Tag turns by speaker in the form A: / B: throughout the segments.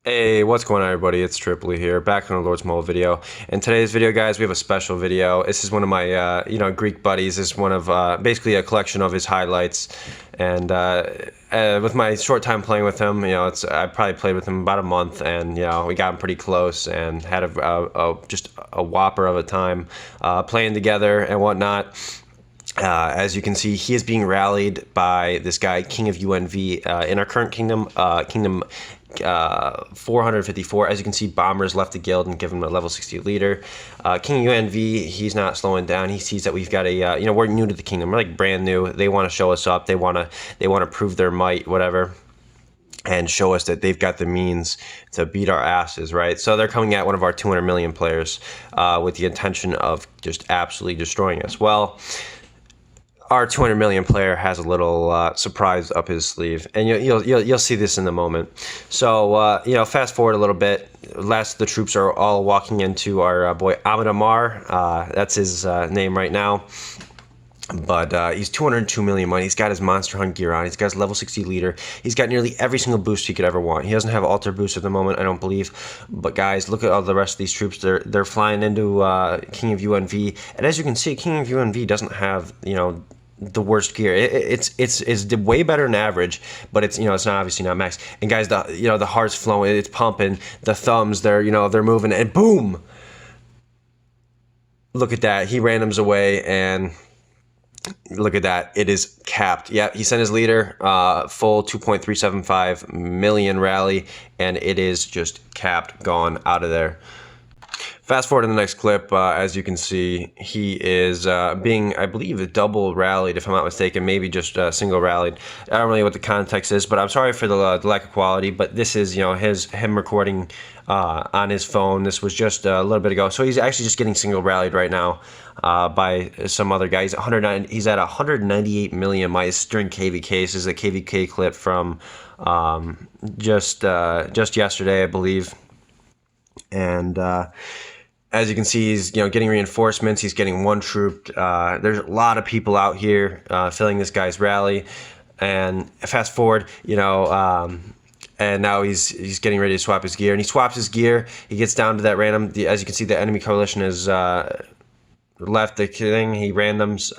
A: Hey, what's going on, everybody? It's Tripoli here, back on a Lord's Mole video. In today's video, guys, we have a special video. This is one of my, Greek buddies. This is one of, basically a collection of his highlights. And with my short time playing with him, I probably played with him about a month, and we got him pretty close and had just a whopper of a time playing together and whatnot. As you can see, he is being rallied by this guy, King of UNV, in our current kingdom, Kingdom 454. As you can see, Bombers left the guild and give him a level 60 leader. King UNV, he's not slowing down. He sees that we've got a, we're new to the kingdom. We're like brand new. They want to show us up. They want to prove their might, whatever, and show us that they've got the means to beat our asses, right? So they're coming at one of our 200 million players with the intention of just absolutely destroying us. Well, our 200 million player has a little surprise up his sleeve, and you'll see this in a moment. So fast forward a little bit. The troops are all walking into our boy Ahmed Amar. That's his name right now. But he's 202 million money. He's got his Monster Hunt gear on. He's got his level 60 leader. He's got nearly every single boost he could ever want. He doesn't have altar boost at the moment, I don't believe. But guys, look at all the rest of these troops. They're flying into King of UNV, and as you can see, King of UNV doesn't have the worst gear. It's way better than average, but it's not obviously not max. And guys, the heart's flowing, it's pumping, the thumbs they're moving, and boom! Look at that. He randoms away, and look at that. It is capped. Yeah, he sent his leader full 2.375 million rally, and it is just capped, gone out of there. Fast forward to the next clip, as you can see, he is being, I believe, double rallied, if I'm not mistaken, maybe just single rallied. I don't really know what the context is, but I'm sorry for the lack of quality, but this is, him recording on his phone. This was just a little bit ago. So he's actually just getting single rallied right now by some other guy. He's at 198 million mice during KVK. This is a KVK clip from just yesterday, I believe. And as you can see, he's getting reinforcements. He's getting one troop. There's a lot of people out here filling this guy's rally. And fast forward, and now he's getting ready to swap his gear. And he swaps his gear. He gets down to that random. As you can see, the enemy coalition has left the thing. He randoms,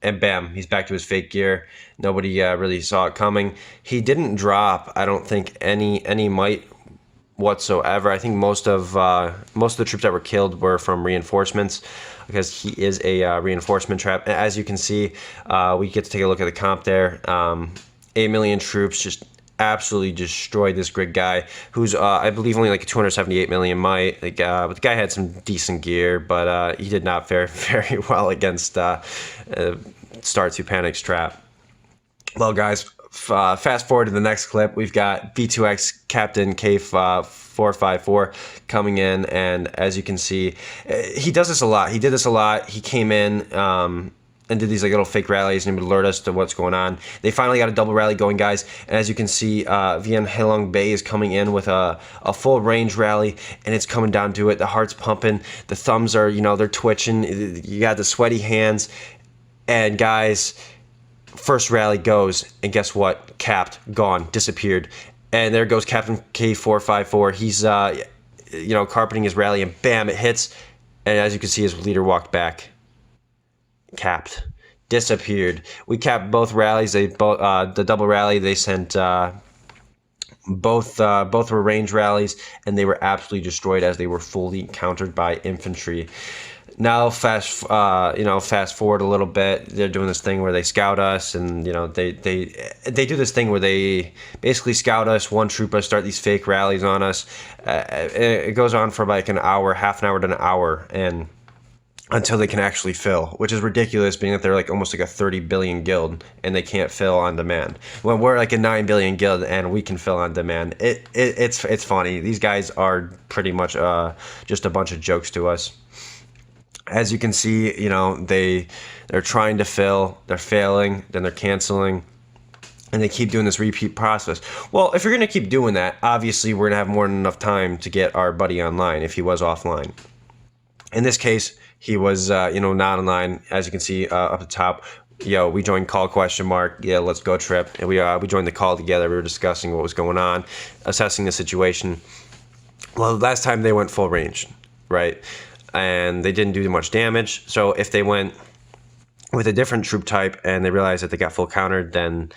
A: and bam, he's back to his fake gear. Nobody really saw it coming. He didn't drop, I don't think, any might whatsoever. I think most of the troops that were killed were from reinforcements, because he is a reinforcement trap. And as you can see, we get to take a look at the comp there. 8 million troops just absolutely destroyed this Grig guy, who's I believe only like 278 million might. But the guy had some decent gear, but he did not fare very well against Start2Panic's trap. Well, guys, fast forward to the next clip. We've got B2X Captain K454 coming in, and as you can see, he does this a lot. He did this a lot. He came in and did these like little fake rallies and would alert us to what's going on. They finally got a double rally going, guys, and as you can see, Vian Helong Bay is coming in with a full range rally, and it's coming down to it. The heart's pumping, the thumbs are, they're twitching, you got the sweaty hands, and guys, first rally goes, and guess what? Capped, gone, disappeared. And there goes Captain K454. He's carpeting his rally, and bam, it hits. And as you can see, his leader walked back. Capped, disappeared. We capped both rallies. They both the double rally. They sent both were range rallies, and they were absolutely destroyed as they were fully countered by infantry. Now fast forward a little bit. They're doing this thing where they scout us, and they do this thing where they basically scout us, one troop us, start these fake rallies on us. It goes on for like an hour, half an hour to an hour, and until they can actually fill, which is ridiculous, being that they're like almost like a 30 billion guild and they can't fill on demand. When we're like a 9 billion guild and we can fill on demand, it's funny. These guys are pretty much just a bunch of jokes to us. As you can see, they're trying to fill, they're failing, then they're canceling, and they keep doing this repeat process. Well, if you're going to keep doing that, obviously we're going to have more than enough time to get our buddy online if he was offline. In this case, he was, not online. As you can see up at the top, yo, we joined call question mark. Yeah, let's go Trip. And we joined the call together. We were discussing what was going on, assessing the situation. Well, last time they went full range, right? And they didn't do much damage. So if they went with a different troop type and they realized that they got full countered, then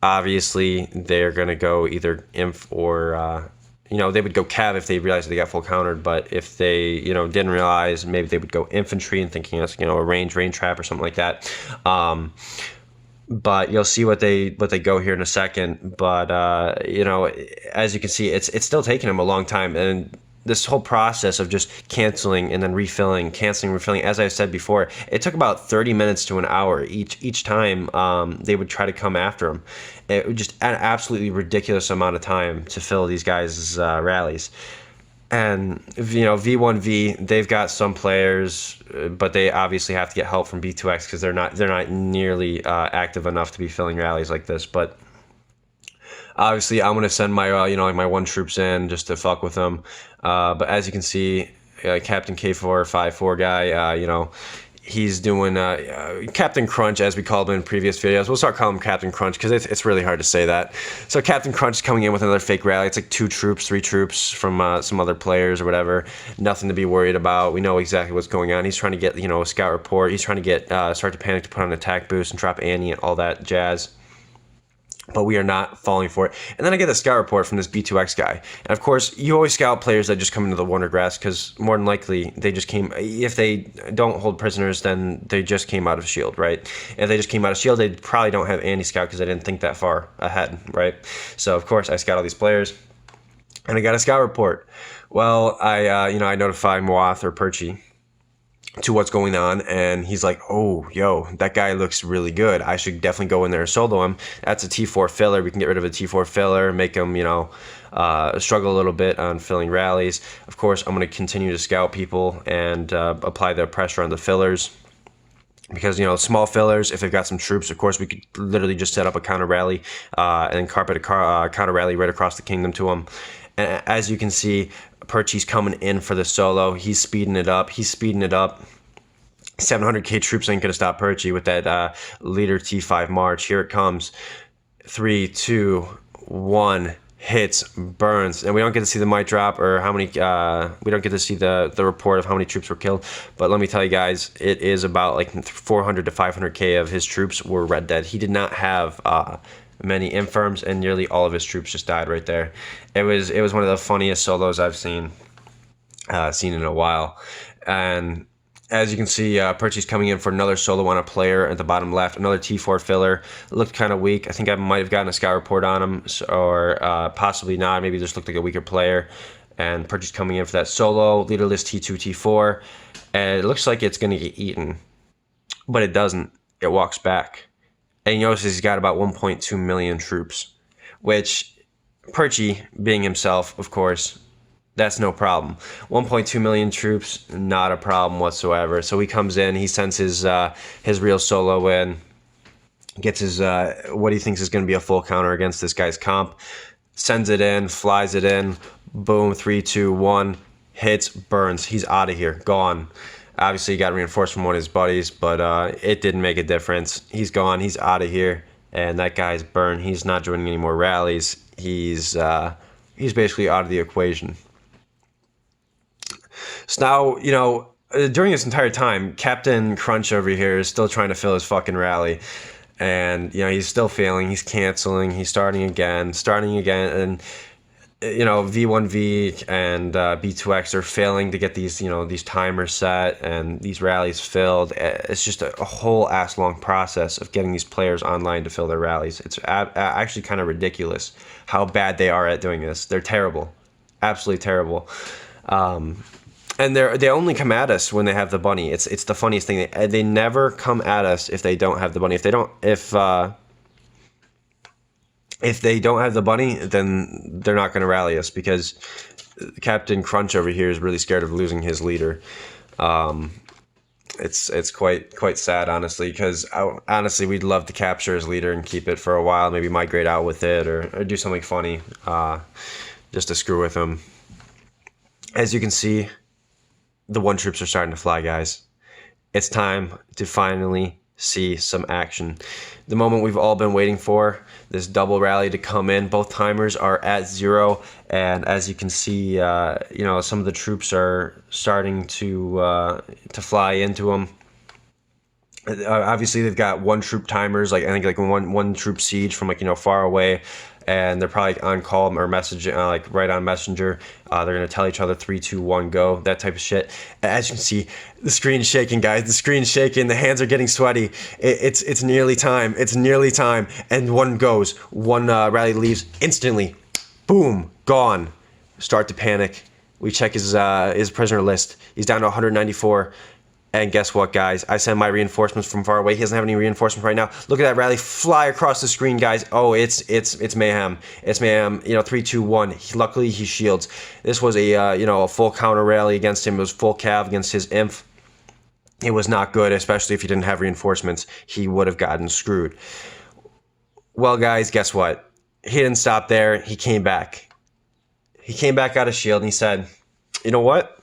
A: obviously they're going to go either inf or, they would go cav if they realized they got full countered. But if they, didn't realize, maybe they would go infantry and thinking it's, a rain trap or something like that. But you'll see what they go here in a second. But, as you can see, it's still taking them a long time. And this whole process of just canceling and then refilling, canceling, refilling, as I said before, it took about 30 minutes to an hour each time they would try to come after him. It was just an absolutely ridiculous amount of time to fill these guys' rallies. And, V1V, they've got some players, but they obviously have to get help from B2X because they're not nearly active enough to be filling rallies like this. But obviously, I'm going to send my, my one troops in just to fuck with them. But as you can see, Captain K454 guy, he's doing Captain Crunch, as we called him in previous videos. We'll start calling him Captain Crunch because it's really hard to say that. So Captain Crunch is coming in with another fake rally. It's like 2 troops, 3 troops from some other players or whatever. Nothing to be worried about. We know exactly what's going on. He's trying to get, a scout report. He's trying to get Start2Panic to put on an attack boost and drop Annie and all that jazz. But we are not falling for it. And then I get a scout report from this B2X guy. And of course, you always scout players that just come into the Wonder Grass because more than likely they just came, if they don't hold prisoners, then they just came out of Shield, right? If they just came out of Shield, they probably don't have anti-scout because they didn't think that far ahead, right? So of course, I scout all these players and I got a scout report. Well, I notify Moath or Perchy to what's going on, and he's like, oh, yo, that guy looks really good. I should definitely go in there and solo him. That's a T4 filler. We can get rid of a T4 filler, make him, struggle a little bit on filling rallies. Of course, I'm going to continue to scout people and apply the pressure on the fillers. Because, small fillers, if they've got some troops, of course, we could literally just set up a counter rally and carpet a counter rally right across the kingdom to them. And as you can see, Perchy's coming in for the solo. He's speeding it up. 700k troops ain't going to stop Perchy with that leader T5 march. Here it comes. 3, 2, 1. Hits, burns, and we don't get to see the mic drop or how many. We don't get to see the report of how many troops were killed. But let me tell you guys, it is about like 400 to 500k of his troops were red dead. He did not have many infirms, and nearly all of his troops just died right there. It was one of the funniest solos I've seen in a while. And as you can see, Perchy's coming in for another solo on a player at the bottom left. Another T4 filler. Looked kind of weak. I think I might have gotten a scout report on him, or possibly not. Maybe just looked like a weaker player. And Perchy's coming in for that solo. Leaderless T2, T4. And it looks like it's going to get eaten. But it doesn't. It walks back. And you notice he's got about 1.2 million troops. Which, Perchy, being himself, of course, that's no problem. 1.2 million troops, not a problem whatsoever. So he comes in, he sends his real solo in, gets his what he thinks is going to be a full counter against this guy's comp, sends it in, flies it in, boom, 3, 2, 1, hits, burns. He's out of here, gone. Obviously, he got reinforced from one of his buddies, but it didn't make a difference. He's gone, he's out of here, and that guy's burned. He's not joining any more rallies. He's basically out of the equation. So now, during this entire time, Captain Crunch over here is still trying to fill his fucking rally. And, he's still failing. He's canceling. He's starting again. And, V1V and B2X are failing to get these, these timers set and these rallies filled. It's just a whole ass long process of getting these players online to fill their rallies. It's actually kind of ridiculous how bad they are at doing this. They're terrible. Absolutely terrible. And they only come at us when they have the bunny. It's the funniest thing. They never come at us if they don't have the bunny. If they don't have the bunny, then they're not going to rally us because Captain Crunch over here is really scared of losing his leader. It's quite sad, honestly, because honestly we'd love to capture his leader and keep it for a while, maybe migrate out with it or do something funny, just to screw with him. As you can see, the one troops are starting to fly, guys. It's time to finally see some action. The moment we've all been waiting for, this double rally to come in. Both timers are at 0, and as you can see, some of the troops are starting to fly into them. Obviously, they've got one troop timers, like I think like one troop siege from far away, and they're probably on call or message like right on Messenger. They're gonna tell each other 3, 2, 1, go, that type of shit. As you can see, the screen's shaking, guys. The screen's shaking. The hands are getting sweaty. It's nearly time. It's nearly time. And one goes. One rally leaves instantly. Boom, gone. Start to panic. We check his prisoner list. He's down to 194. And guess what, guys? I send my reinforcements from far away. He doesn't have any reinforcements right now. Look at that rally fly across the screen, guys. Oh, it's mayhem. It's mayhem. 3, 2, 1. Luckily, he shields. This was a full counter rally against him. It was full cav against his inf. It was not good, especially if he didn't have reinforcements. He would have gotten screwed. Well, guys, guess what? He didn't stop there. He came back. He came back out of shield and he said, "You know what?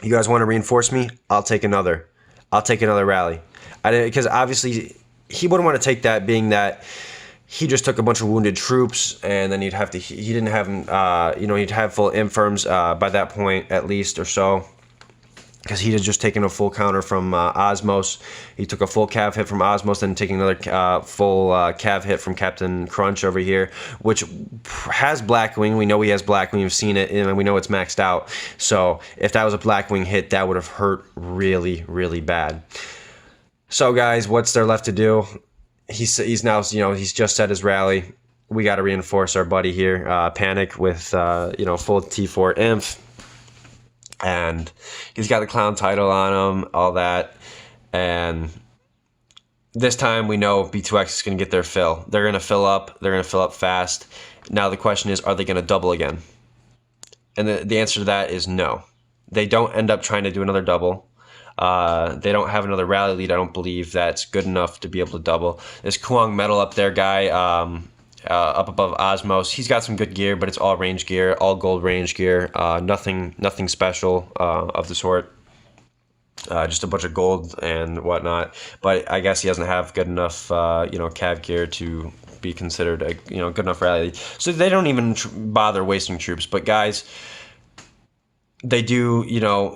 A: You guys want to reinforce me? I'll take another. I'll take another rally." Because obviously he wouldn't want to take that, being that he just took a bunch of wounded troops, and then he didn't have, he'd have full infirms by that point at least or so. Because he had just taken a full counter from Osmos. He took a full cav hit from Osmos, then taking another full cav hit from Captain Crunch over here, which has Blackwing. We know he has Blackwing. We've seen it, and we know it's maxed out. So if that was a Blackwing hit, that would have hurt really, really bad. So guys, what's there left to do? He's now, he's just set his rally. We got to reinforce our buddy here, Panic, with full T4 inf. And he's got the clown title on him, all that. And this time we know B2X is going to get their fill. They're going to fill up. They're going to fill up fast. Now the question is, are they going to double again? And the answer to that is no. They don't end up trying to do another double. They don't have another rally lead. I don't believe that's good enough to be able to double. This Kuang Metal up there guy, up above Osmos, he's got some good gear, but it's all range gear, all gold range gear. Nothing special of the sort. Just a bunch of gold and whatnot. But I guess he doesn't have good enough, cav gear to be considered a good enough rally. So they don't even bother wasting troops. But guys, they do,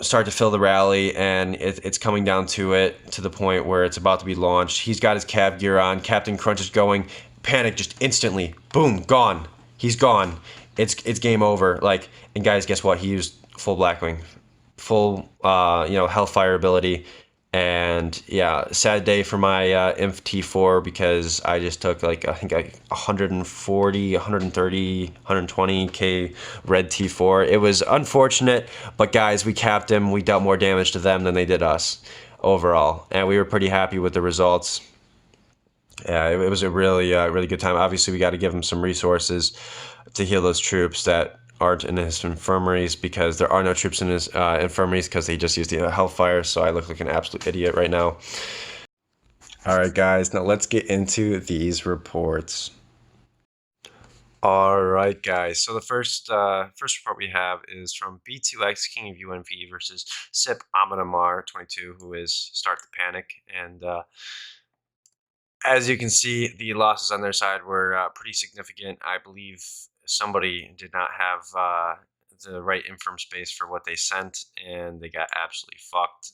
A: start to fill the rally, and it's coming down to it, to the point where it's about to be launched. He's got his cav gear on. Captain Crunch is going. Panic just instantly, boom, gone. He's gone. It's game over. And guys, guess what? He used full Blackwing, full Hellfire ability, and yeah, sad day for my Inf T4, because I just took I think 140, 130, 120k red T4. It was unfortunate, but guys, we capped him. We dealt more damage to them than they did us overall, and we were pretty happy with the results. Yeah, it was a really good time. Obviously, we got to give him some resources to heal those troops that aren't in his infirmaries, because there are no troops in his infirmaries, because he just used the Hellfire, so I look like an absolute idiot right now. All right, guys, now let's get into these reports. All right, guys. So the first report we have is from B2X King of UNV versus Sip Amadamar 22, who is Start2Panic, and as you can see, the losses on their side were pretty significant. I believe somebody did not have the right infirm space for what they sent, and they got absolutely fucked.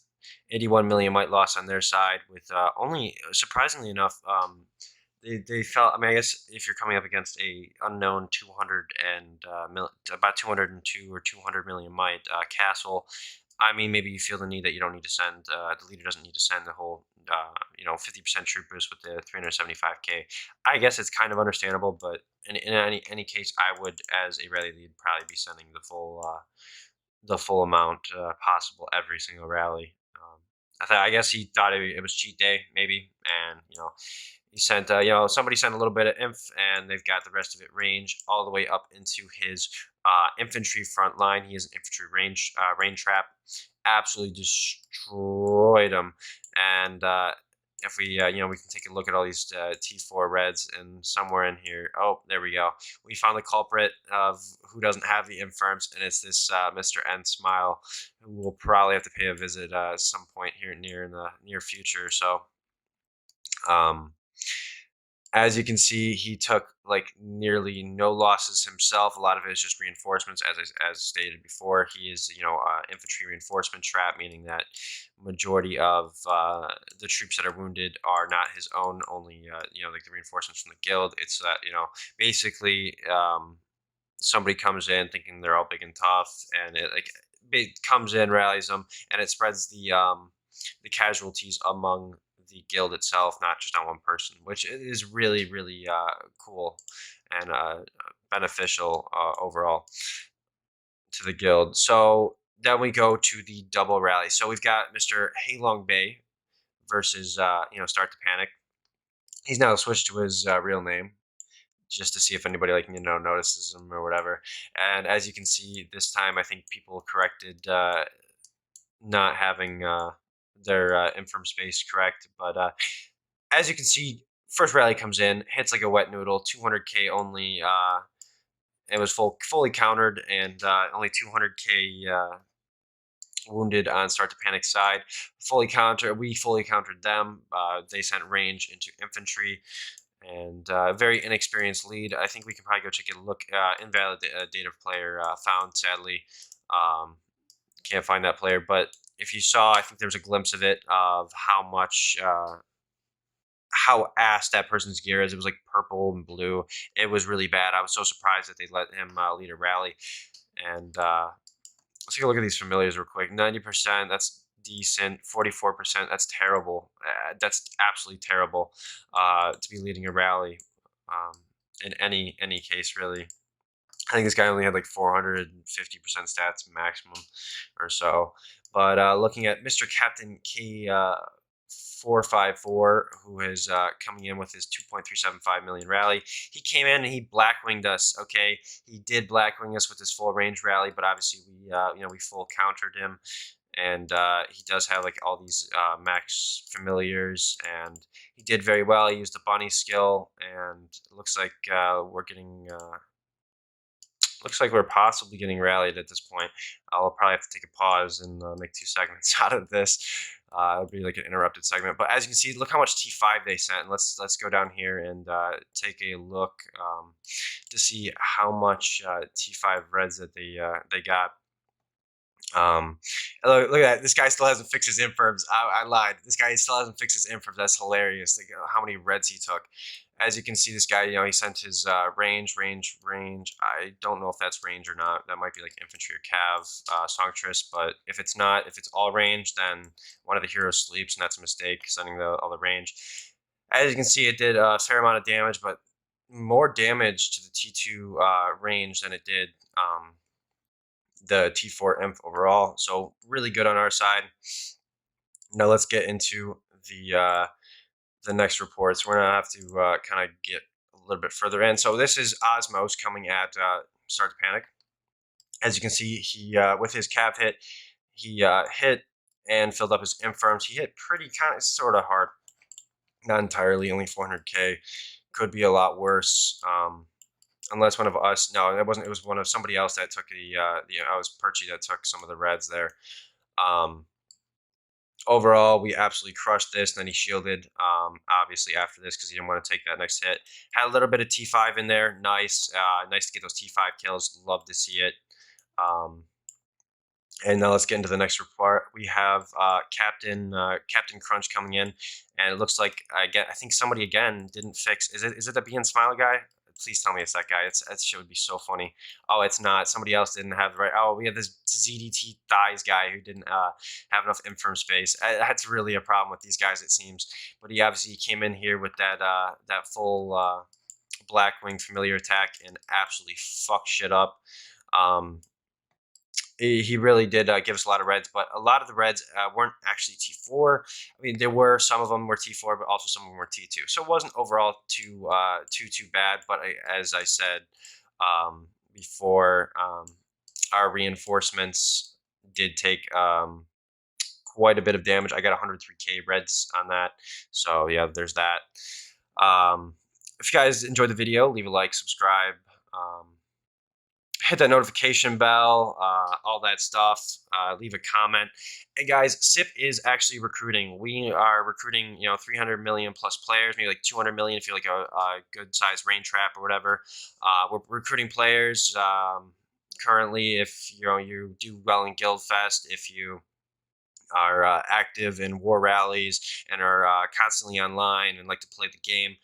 A: 81 million might loss on their side, with only, surprisingly enough, they felt. I mean, I guess if you're coming up against a unknown 200 and about 202 or 200 million might castle, I mean, maybe you feel the need that you don't need to send, the leader doesn't need to send the whole, 50% troop boost with the 375k. I guess it's kind of understandable, but in any case, I would, as a rally lead, probably be sending the full amount possible every single rally. I guess he thought it was cheat day, maybe, and he sent, somebody sent a little bit of inf, and they've got the rest of it range all the way up into his infantry front line. He has an infantry range trap, absolutely destroyed him. And if we, we can take a look at all these T4 reds, and somewhere in here, oh, there we go. We found the culprit of who doesn't have the infirms, and it's this Mr. N Smile, who will probably have to pay a visit at some point here in the near future. So Um, as you can see, he took like nearly no losses himself. A lot of it is just reinforcements, as stated before. He is, infantry reinforcement trap, meaning that majority of the troops that are wounded are not his own. Only, like the reinforcements from the guild. It's that basically somebody comes in thinking they're all big and tough, and it comes in, rallies them, and it spreads the casualties among the guild itself, not just on one person, which is really, really cool and beneficial overall to the guild. So then we go to the double rally. So we've got Mr. Halong Bay versus Start to Panic. He's now switched to his real name just to see if anybody notices him or whatever. And as you can see, this time I think people corrected not having their infirm space correct. But as you can see, first rally comes in, hits like a wet noodle, 200k only. It was fully countered, and only 200k wounded on Start to Panic side. We fully countered them. They sent range into infantry, and very inexperienced lead. I think we can probably go take a look. Invalid data player found, sadly. Can't find that player, but if you saw, I think there was a glimpse of it, of how much how ass that person's gear is. It was like purple and blue. It was really bad. I was so surprised that they let him lead a rally. And let's take a look at these familiars real quick. 90%, that's decent. 44%, that's terrible. That's absolutely terrible to be leading a rally in any case, really. I think this guy only had like 450% stats maximum or so. But looking at Mr. Captain K 454, who is coming in with his 2.375 million rally. He came in and he blackwinged us. Okay, he did blackwing us with his full range rally, but obviously we full countered him, and he does have like all these max familiars, and he did very well. He used the bunny skill, and it looks like we're getting. Looks like we're possibly getting rallied at this point. I'll probably have to take a pause and make 2 segments out of this. It'll be like an interrupted segment. But as you can see, look how much T5 they sent. Let's go down here and take a look to see how much T5 reds that they got. Look at that. This guy still hasn't fixed his infirms. I lied. This guy still hasn't fixed his infirms. That's hilarious. Like, how many reds he took. As you can see, this guy, he sent his range. I don't know if that's range or not. That might be like infantry or cav, songstress. But if it's not, if it's all range, then one of the heroes sleeps, and that's a mistake, sending all the range. As you can see, it did a fair amount of damage, but more damage to the T2 range than it did the T4 inf overall. So really good on our side. Now let's get into the next reports. We're gonna have to kind of get a little bit further in. So this is Osmos coming at Start to Panic. As you can see, he with his cav hit, he hit and filled up his infirms. He hit pretty kind of sort of hard, not entirely, only 400k. Could be a lot worse. Unless one of us, no, it wasn't. It was one of somebody else that took I was Perchy that took some of the reds there. Overall, we absolutely crushed this. And then he shielded, obviously, after this because he didn't want to take that next hit. Had a little bit of T5 in there. Nice. Nice to get those T5 kills. Love to see it. And now let's get into the next report. We have Captain Crunch coming in, and it looks like I think somebody again didn't fix. Is it the Bean Smile guy? Please tell me it's that guy. That shit would be so funny. Oh, it's not. Somebody else didn't have the right. Oh, we have this ZDT Thighs guy who didn't have enough infirm space. That's really a problem with these guys, it seems. But he obviously came in here with that full Blackwing familiar attack and absolutely fucked shit up. He really did give us a lot of reds, but a lot of the reds weren't actually T4. I mean, there were some of them were T4, but also some of them were T2. So it wasn't overall too bad. But as I said before, our reinforcements did take quite a bit of damage. I got 103k reds on that. So yeah, there's that. If you guys enjoyed the video, leave a like, subscribe. hit that notification bell, all that stuff. Leave a comment. And guys, SIP is actually recruiting. We are recruiting, 300 million plus players, maybe like 200 million if you're like a good sized rain trap or whatever. We're recruiting players currently. If you do well in Guild Fest, if you are active in war rallies and are constantly online and like to play the game,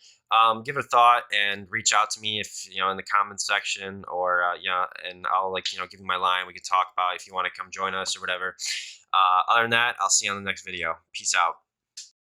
A: give it a thought and reach out to me if in the comments section, or and I'll give you my line. We can talk about if you want to come join us or whatever. Other than that, I'll see you on the next video. Peace out.